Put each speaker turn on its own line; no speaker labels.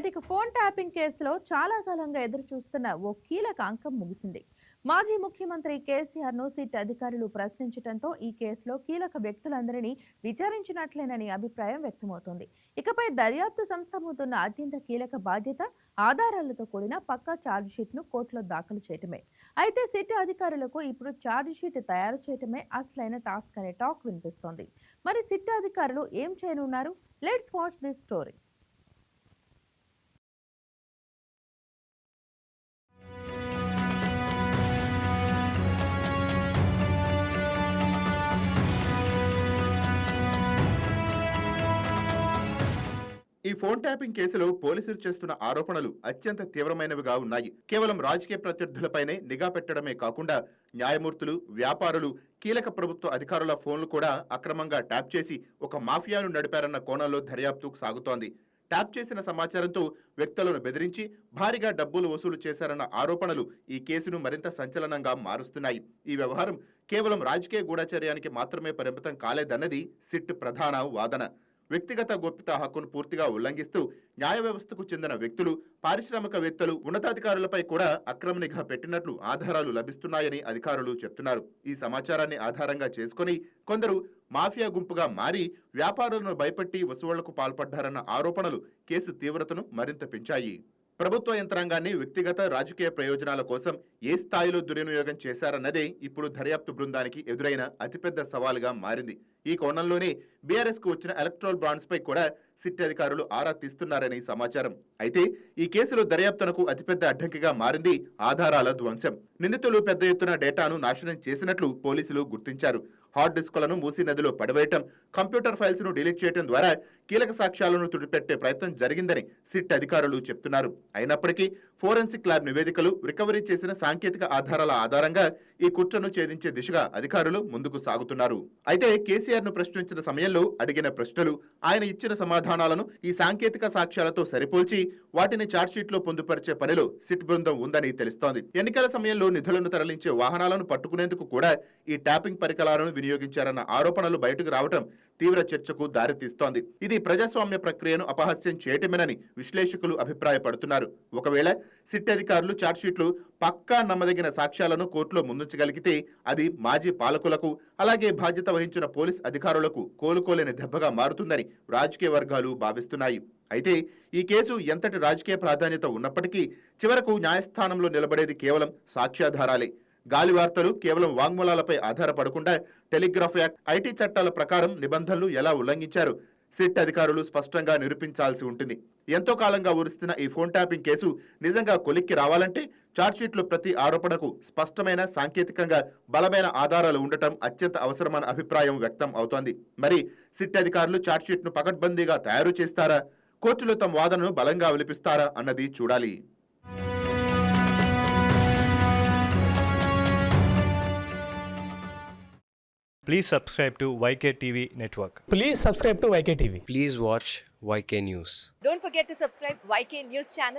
ఇక phone tapping కేసులో చాలా కాలంగా ఎదురు చూస్తున్న ఓ కీలక అంకం ముగిసింది. మాజీ ముఖ్యమంత్రి కేసీఆర్ ను సిట్ అధికారులు ప్రశ్నించడంతో ఈ కేసులో కీలక వ్యక్తులందరినీ విచారించినట్లేనని అభిప్రాయం వ్యక్తమవుతోంది. ఇకపై దర్యాప్తు సంస్థమవుతున్న అత్యంత కీలక బాధ్యత ఆధారాలతో కూడిన పక్కా ఛార్జిషీట్ ను కోర్టులో దాఖలు చేయటమే. అయితే సిట్ అధికారులకు ఇప్పుడు ఛార్జిషీట్ తయారు చేయటమే అసలైన టాస్క్ అనే టాక్ వినిపిస్తోంది. మరి సిట్ అధికారులు ఏం చేయనున్నారు? Let's watch this story.
ఈ ఫోన్ ట్యాపింగ్ కేసులో పోలీసులు చేస్తున్న ఆరోపణలు అత్యంత తీవ్రమైనవిగా ఉన్నాయి. కేవలం రాజకీయ ప్రత్యర్థులపైనే నిఘా పెట్టడమే కాకుండా న్యాయమూర్తులు, వ్యాపారులు, కీలక ప్రభుత్వ అధికారుల ఫోన్లు కూడా అక్రమంగా ట్యాప్ చేసి ఒక మాఫియాను నడిపారన్న కోణంలో దర్యాప్తు సాగుతోంది. ట్యాప్ చేసిన సమాచారంతో వ్యక్తులను బెదిరించి భారీగా డబ్బులు వసూలు చేశారన్న ఆరోపణలు ఈ కేసును మరింత సంచలనంగా మారుస్తున్నాయి. ఈ వ్యవహారం కేవలం రాజకీయ గూఢచర్యానికి మాత్రమే పరిమితం కాలేదన్నది సిట్ ప్రధాన వాదన. వ్యక్తిగత గోప్యతా హక్కును పూర్తిగా ఉల్లంఘిస్తూ న్యాయ వ్యవస్థకు చెందిన వ్యక్తులు, పారిశ్రామికవేత్తలు, ఉన్నతాధికారులపై కూడా అక్రమ నిఘా పెట్టినట్లు ఆధారాలు లభిస్తున్నాయని అధికారులు చెప్తున్నారు. ఈ సమాచారాన్ని ఆధారంగా చేసుకుని కొందరు మాఫియా గుంపుగా మారి వ్యాపారులను భయపెట్టి వసూళ్లకు పాల్పడ్డారన్న ఆరోపణలు కేసు తీవ్రతను మరింత పెంచాయి. ప్రభుత్వ యంత్రాంగాన్ని వ్యక్తిగత రాజకీయ ప్రయోజనాల కోసం ఏ స్థాయిలో దుర్వినియోగం చేశారన్నదే ఇప్పుడు దర్యాప్తు బృందానికి ఎదురైన అతిపెద్ద సవాలుగా మారింది. ఈ కోణంలోనే బీఆర్ఎస్ కు వచ్చిన ఎలక్ట్రల్ బాండ్స్ పై కూడా సిట్ అధికారులు ఆరా తీస్తున్నారని సమాచారం. అయితే ఈ కేసులో దర్యాప్తునకు అతిపెద్ద అడ్డంకిగా మారింది ఆధారాల ధ్వంసం. నిందితులు పెద్ద ఎత్తున డేటాను నాశనం చేసినట్లు పోలీసులు గుర్తించారు. హార్డ్ డిస్కులను మూసీ నదిలో పడవేయటం, కంప్యూటర్ ఫైల్స్ ను డిలీట్ చేయడం ద్వారా కీలక సాక్ష్యాలను తుడిపెట్టే ప్రయత్నం జరిగిందని సిట్ అధికారులు చెప్తున్నారు. అయినప్పటికీ ఫోరెన్సిక్ ల్యాబ్ నివేదికలు, రికవరీ చేసిన సాంకేతిక ఆధారాల ఆధారంగా ఈ కుట్రను ఛేదించే దిశగా అధికారులు ముందుకు సాగుతున్నారు. అయితే కేసీఆర్ ను ప్రశ్నించిన సమయంలో అడిగిన ప్రశ్నలు, ఆయన ఇచ్చిన సమాధానాలను ఈ సాంకేతిక సాక్ష్యాలతో సరిపోల్చి వాటిని ఛార్జ్షీట్ లో పొందుపరిచే పనిలో సిట్ బృందం ఉందని తెలుస్తోంది. ఎన్నికల సమయంలో నిధులను తరలించే వాహనాలను పట్టుకునేందుకు కూడా ఈ ట్యాపింగ్ పరికరాలను వినియోగించారన్న ఆరోపణలు బయటకు రావటం తీవ్ర చర్చకు దారితీస్తోంది. ఇది ప్రజాస్వామ్య ప్రక్రియను అపహాస్యం చేయటమేనని విశ్లేషకులు అభిప్రాయపడుతున్నారు. ఒకవేళ సిట్ అధికారులు ఛార్జ్షీట్లు పక్కా నమ్మదగిన సాక్ష్యాలను కోర్టులో ముందుంచగలిగితే అది మాజీ పాలకులకు, అలాగే బాధ్యత వహించిన పోలీస్ అధికారులకు కోలుకోలేని దెబ్బగా మారుతుందని రాజకీయ వర్గాలు భావిస్తున్నాయి. అయితే ఈ కేసు ఎంతటి రాజకీయ ప్రాధాన్యత ఉన్నప్పటికీ చివరకు న్యాయస్థానంలో నిలబడేది కేవలం సాక్ష్యాధారాలే. గాలి వార్తలు కేవలం వాంగ్మూలాలపై ఆధారపడకుండా టెలిగ్రాఫ్ యాక్ట్, ఐటీ చట్టాల ప్రకారం నిబంధనలు ఎలా ఉల్లంఘించారు సిట్ అధికారులు స్పష్టంగా నిరూపించాల్సి ఉంటుంది. ఎంతో కాలంగా ఊరుస్తున్న ఈ ఫోన్ ట్యాపింగ్ కేసు నిజంగా కొలిక్కి రావాలంటే ఛార్జ్షీట్లో ప్రతి ఆరోపణకు స్పష్టమైన, సాంకేతికంగా బలమైన ఆధారాలు ఉండటం అత్యంత అవసరమైన అభిప్రాయం వ్యక్తం అవుతోంది. మరి సిట్ అధికారులు ఛార్జ్షీట్ను పకడ్బందీగా తయారు చేస్తారా, కోర్టులో తమ వాదనను బలంగా వినిపిస్తారా అన్నది చూడాలి.
Please subscribe to YK TV Network.
Please subscribe to YK TV.
Please watch YK News.
Don't forget to subscribe YK News channel